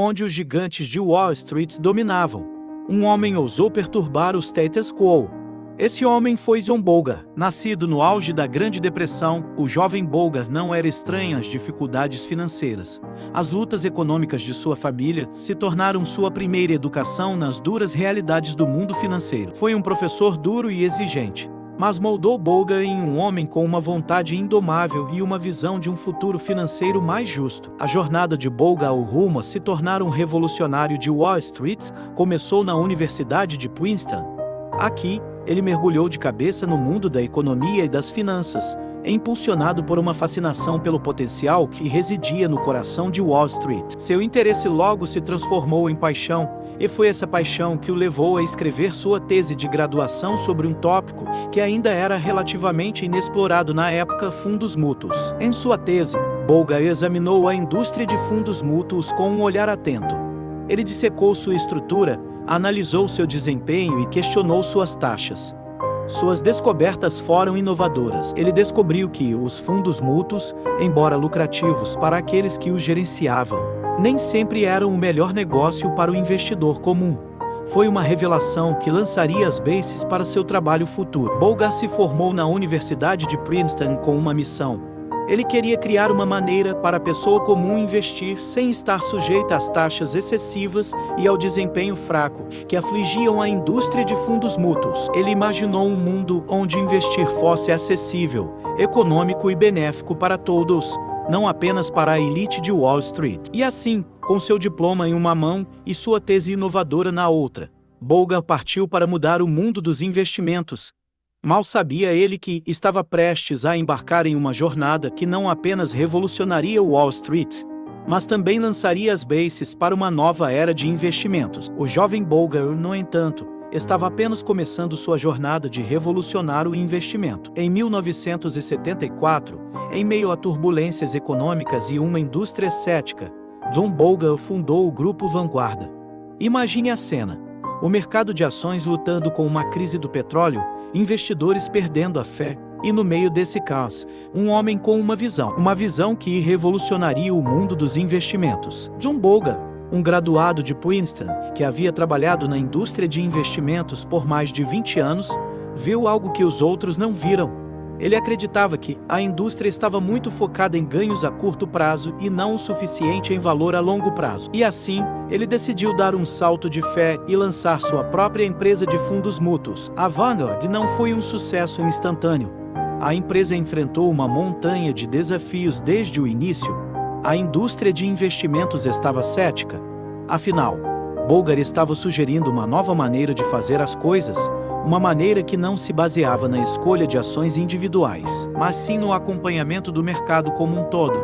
onde os gigantes de Wall Street dominavam, um homem ousou perturbar o status quo. Esse homem foi John Bogle. Nascido no auge da Grande Depressão, o jovem Bogle não era estranho às dificuldades financeiras. As lutas econômicas de sua família se tornaram sua primeira educação nas duras realidades do mundo financeiro. Foi um professor duro e exigente, mas moldou Bogle em um homem com uma vontade indomável e uma visão de um futuro financeiro mais justo. A jornada de Bogle rumo a se tornar um revolucionário de Wall Street começou na Universidade de Princeton. Aqui, ele mergulhou de cabeça no mundo da economia e das finanças, impulsionado por uma fascinação pelo potencial que residia no coração de Wall Street. Seu interesse logo se transformou em paixão, e foi essa paixão que o levou a escrever sua tese de graduação sobre um tópico que ainda era relativamente inexplorado na época: fundos mútuos. Em sua tese, Bogle examinou a indústria de fundos mútuos com um olhar atento. Ele dissecou sua estrutura, analisou seu desempenho e questionou suas taxas. Suas descobertas foram inovadoras. Ele descobriu que os fundos mútuos, embora lucrativos para aqueles que os gerenciavam, nem sempre eram o melhor negócio para o investidor comum. Foi uma revelação que lançaria as bases para seu trabalho futuro. Bogle se formou na Universidade de Princeton com uma missão. Ele queria criar uma maneira para a pessoa comum investir sem estar sujeita às taxas excessivas e ao desempenho fraco que afligiam a indústria de fundos mútuos. Ele imaginou um mundo onde investir fosse acessível, econômico e benéfico para todos, não apenas para a elite de Wall Street. E assim, com seu diploma em uma mão e sua tese inovadora na outra, Bogle partiu para mudar o mundo dos investimentos. Mal sabia ele que estava prestes a embarcar em uma jornada que não apenas revolucionaria Wall Street, mas também lançaria as bases para uma nova era de investimentos. O jovem Bogle, no entanto, estava apenas começando sua jornada de revolucionar o investimento. Em 1974, em meio a turbulências econômicas e uma indústria cética, John Bogle fundou o Grupo Vanguarda. Imagine a cena: o mercado de ações lutando com uma crise do petróleo, investidores perdendo a fé, e no meio desse caos, um homem com uma visão que revolucionaria o mundo dos investimentos. John Bogle, um graduado de Princeton, que havia trabalhado na indústria de investimentos por mais de 20 anos, viu algo que os outros não viram. Ele acreditava que a indústria estava muito focada em ganhos a curto prazo e não o suficiente em valor a longo prazo. E assim, ele decidiu dar um salto de fé e lançar sua própria empresa de fundos mútuos. A Vanguard não foi um sucesso instantâneo. A empresa enfrentou uma montanha de desafios desde o início. A indústria de investimentos estava cética. Afinal, Bogle estava sugerindo uma nova maneira de fazer as coisas, uma maneira que não se baseava na escolha de ações individuais, mas sim no acompanhamento do mercado como um todo.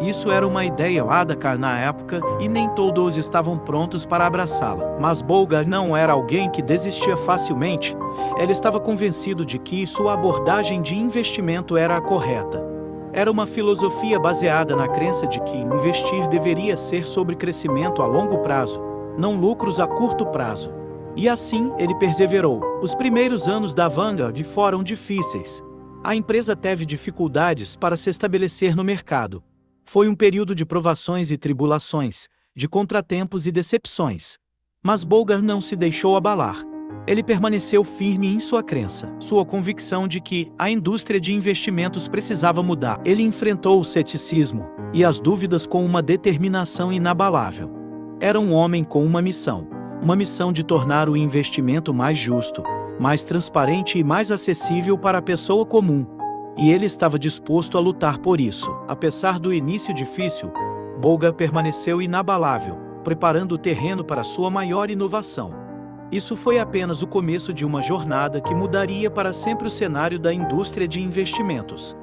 Isso era uma ideia radical na época e nem todos estavam prontos para abraçá-la. Mas Bogle não era alguém que desistia facilmente. Ele estava convencido de que sua abordagem de investimento era a correta. Era uma filosofia baseada na crença de que investir deveria ser sobre crescimento a longo prazo, não lucros a curto prazo. E assim, ele perseverou. Os primeiros anos da Vanguard foram difíceis. A empresa teve dificuldades para se estabelecer no mercado. Foi um período de provações e tribulações, de contratempos e decepções. Mas Bogle não se deixou abalar. Ele permaneceu firme em sua crença, sua convicção de que a indústria de investimentos precisava mudar. Ele enfrentou o ceticismo e as dúvidas com uma determinação inabalável. Era um homem com uma missão de tornar o investimento mais justo, mais transparente e mais acessível para a pessoa comum. E ele estava disposto a lutar por isso. Apesar do início difícil, Bogle permaneceu inabalável, preparando o terreno para sua maior inovação. Isso foi apenas o começo de uma jornada que mudaria para sempre o cenário da indústria de investimentos.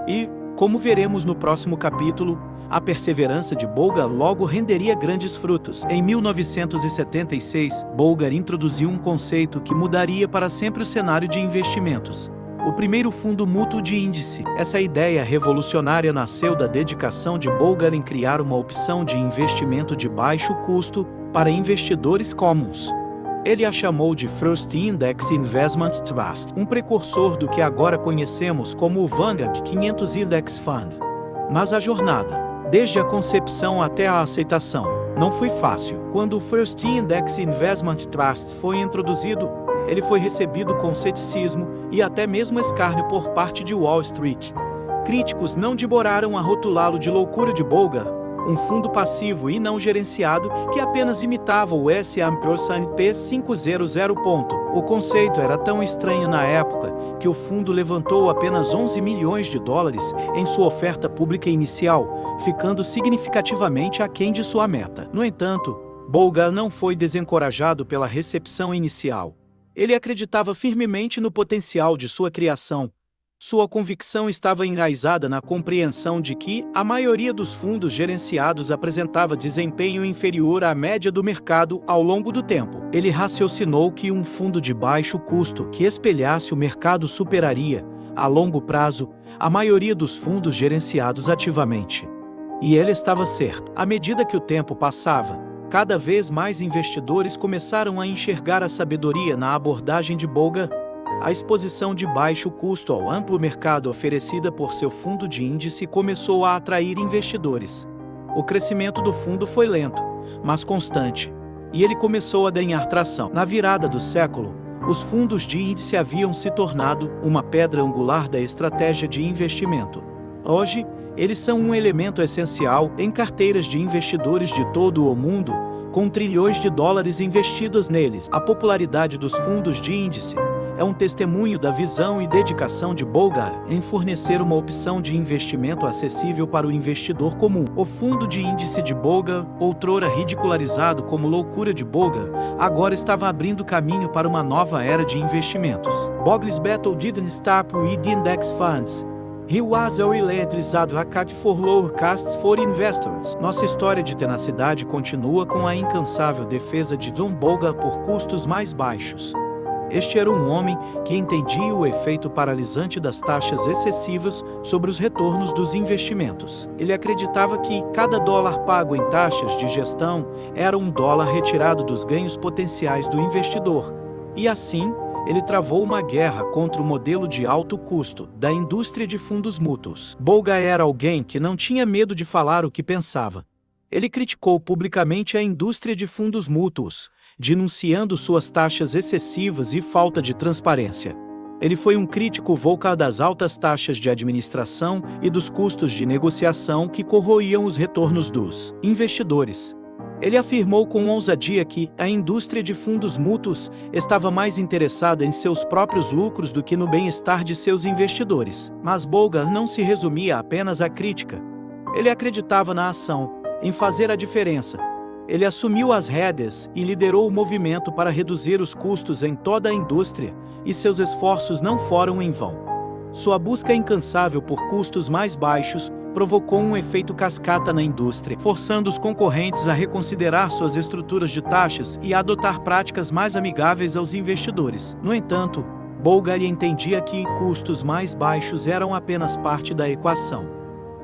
E, como veremos no próximo capítulo, a perseverança de Bogle logo renderia grandes frutos. Em 1976, Bogle introduziu um conceito que mudaria para sempre o cenário de investimentos: o primeiro fundo mútuo de índice. Essa ideia revolucionária nasceu da dedicação de Bogle em criar uma opção de investimento de baixo custo para investidores comuns. Ele a chamou de First Index Investment Trust, um precursor do que agora conhecemos como o Vanguard 500 Index Fund. Mas a jornada, desde a concepção até a aceitação. Não foi fácil. Quando o First Index Investment Trust foi introduzido, ele foi recebido com ceticismo e até mesmo escárnio por parte de Wall Street. Críticos não demoraram a rotulá-lo de loucura de Bolger, um fundo passivo e não gerenciado que apenas imitava o S&P 500. O conceito era tão estranho na época que o fundo levantou apenas 11 milhões de dólares em sua oferta pública inicial, ficando significativamente aquém de sua meta. No entanto, Bolger não foi desencorajado pela recepção inicial. Ele acreditava firmemente no potencial de sua criação. Sua convicção estava enraizada na compreensão de que a maioria dos fundos gerenciados apresentava desempenho inferior à média do mercado ao longo do tempo. Ele raciocinou que um fundo de baixo custo que espelhasse o mercado superaria, a longo prazo, a maioria dos fundos gerenciados ativamente. E ele estava certo. À medida que o tempo passava, cada vez mais investidores começaram a enxergar a sabedoria na abordagem de Bolger. A exposição de baixo custo ao amplo mercado oferecida por seu fundo de índice começou a atrair investidores. O crescimento do fundo foi lento, mas constante, e ele começou a ganhar tração. Na virada do século, os fundos de índice haviam se tornado uma pedra angular da estratégia de investimento. Hoje, eles são um elemento essencial em carteiras de investidores de todo o mundo, com trilhões de dólares investidos neles. A popularidade dos fundos de índice é um testemunho da visão e dedicação de Bolger em fornecer uma opção de investimento acessível para o investidor comum. O fundo de índice de Bolger, outrora ridicularizado como loucura de Bolger, agora estava abrindo caminho para uma nova era de investimentos. Bolger's battle didn't stop with index funds. He was a relentless advocate for lower costs for investors. Nossa história de tenacidade continua com a incansável defesa de John Bolger por custos mais baixos. Este era um homem que entendia o efeito paralisante das taxas excessivas sobre os retornos dos investimentos. Ele acreditava que cada dólar pago em taxas de gestão era um dólar retirado dos ganhos potenciais do investidor. E assim, ele travou uma guerra contra o modelo de alto custo da indústria de fundos mútuos. Bolger era alguém que não tinha medo de falar o que pensava. Ele criticou publicamente a indústria de fundos mútuos, denunciando suas taxas excessivas e falta de transparência. Ele foi um crítico vocal das altas taxas de administração e dos custos de negociação que corroíam os retornos dos investidores. Ele afirmou com ousadia que a indústria de fundos mútuos estava mais interessada em seus próprios lucros do que no bem-estar de seus investidores. Mas Bolger não se resumia apenas à crítica. Ele acreditava na ação, em fazer a diferença. Ele assumiu as rédeas e liderou o movimento para reduzir os custos em toda a indústria, e seus esforços não foram em vão. Sua busca incansável por custos mais baixos provocou um efeito cascata na indústria, forçando os concorrentes a reconsiderar suas estruturas de taxas e a adotar práticas mais amigáveis aos investidores. No entanto, Bolger entendia que custos mais baixos eram apenas parte da equação.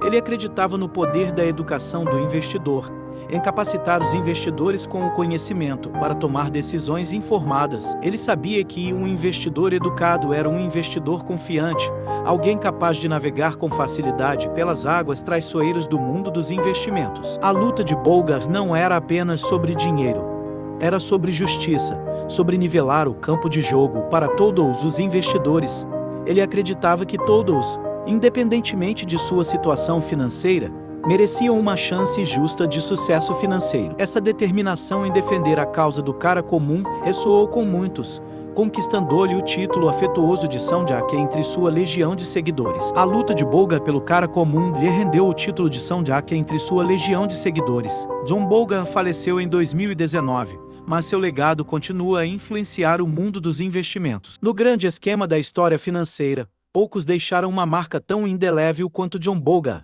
Ele acreditava no poder da educação do investidor, em capacitar os investidores com o conhecimento para tomar decisões informadas. Ele sabia que um investidor educado era um investidor confiante, alguém capaz de navegar com facilidade pelas águas traiçoeiras do mundo dos investimentos. A luta de Bolger não era apenas sobre dinheiro. Era sobre justiça, sobre nivelar o campo de jogo para todos os investidores. Ele acreditava que todos, independentemente de sua situação financeira, mereciam uma chance justa de sucesso financeiro. Essa determinação em defender a causa do cara comum ressoou com muitos, conquistando-lhe o título afetuoso de São Jack entre sua legião de seguidores. A luta de Bolger pelo cara comum lhe rendeu o título de São Jack entre sua legião de seguidores. John Bolger faleceu em 2019, mas seu legado continua a influenciar o mundo dos investimentos. No grande esquema da história financeira, poucos deixaram uma marca tão indelével quanto John Bolger.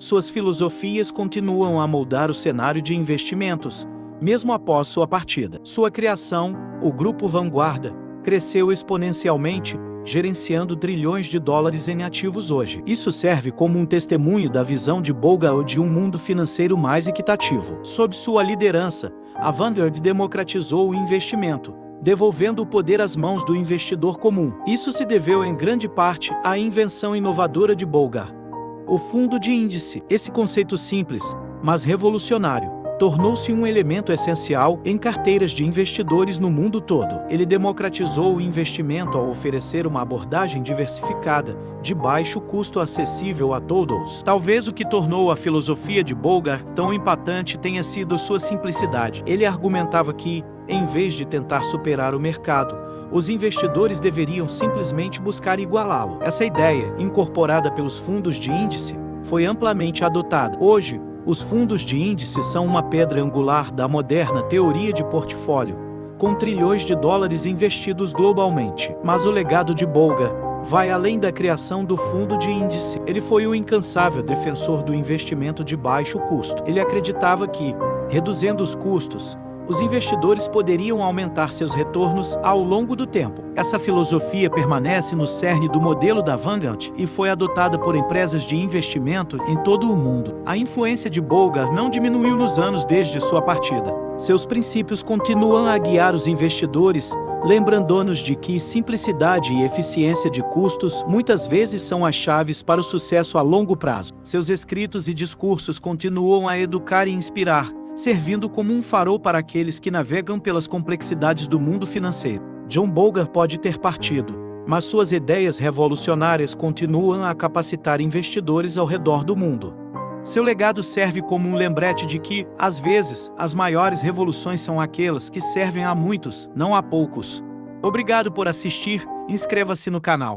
Suas filosofias continuam a moldar o cenário de investimentos, mesmo após sua partida. Sua criação, o Grupo Vanguarda, cresceu exponencialmente, gerenciando trilhões de dólares em ativos hoje. Isso serve como um testemunho da visão de Bolger de um mundo financeiro mais equitativo. Sob sua liderança, a Vanguard democratizou o investimento, devolvendo o poder às mãos do investidor comum. Isso se deveu em grande parte à invenção inovadora de Bolger. O fundo de índice. Esse conceito simples, mas revolucionário, tornou-se um elemento essencial em carteiras de investidores no mundo todo. Ele democratizou o investimento ao oferecer uma abordagem diversificada, de baixo custo acessível a todos. Talvez o que tornou a filosofia de Bolgar tão impactante tenha sido sua simplicidade. Ele argumentava que, em vez de tentar superar o mercado, os investidores deveriam simplesmente buscar igualá-lo. Essa ideia, incorporada pelos fundos de índice, foi amplamente adotada. Hoje, os fundos de índice são uma pedra angular da moderna teoria de portfólio, com trilhões de dólares investidos globalmente. Mas o legado de Bolgar vai além da criação do fundo de índice. Ele foi o incansável defensor do investimento de baixo custo. Ele acreditava que, reduzindo os custos, os investidores poderiam aumentar seus retornos ao longo do tempo. Essa filosofia permanece no cerne do modelo da Vanguard e foi adotada por empresas de investimento em todo o mundo. A influência de Bolgar não diminuiu nos anos desde sua partida. Seus princípios continuam a guiar os investidores, lembrando-nos de que simplicidade e eficiência de custos muitas vezes são as chaves para o sucesso a longo prazo. Seus escritos e discursos continuam a educar e inspirar, servindo como um farol para aqueles que navegam pelas complexidades do mundo financeiro. John Bolgar pode ter partido, mas suas ideias revolucionárias continuam a capacitar investidores ao redor do mundo. Seu legado serve como um lembrete de que, às vezes, as maiores revoluções são aquelas que servem a muitos, não a poucos. Obrigado por assistir, inscreva-se no canal.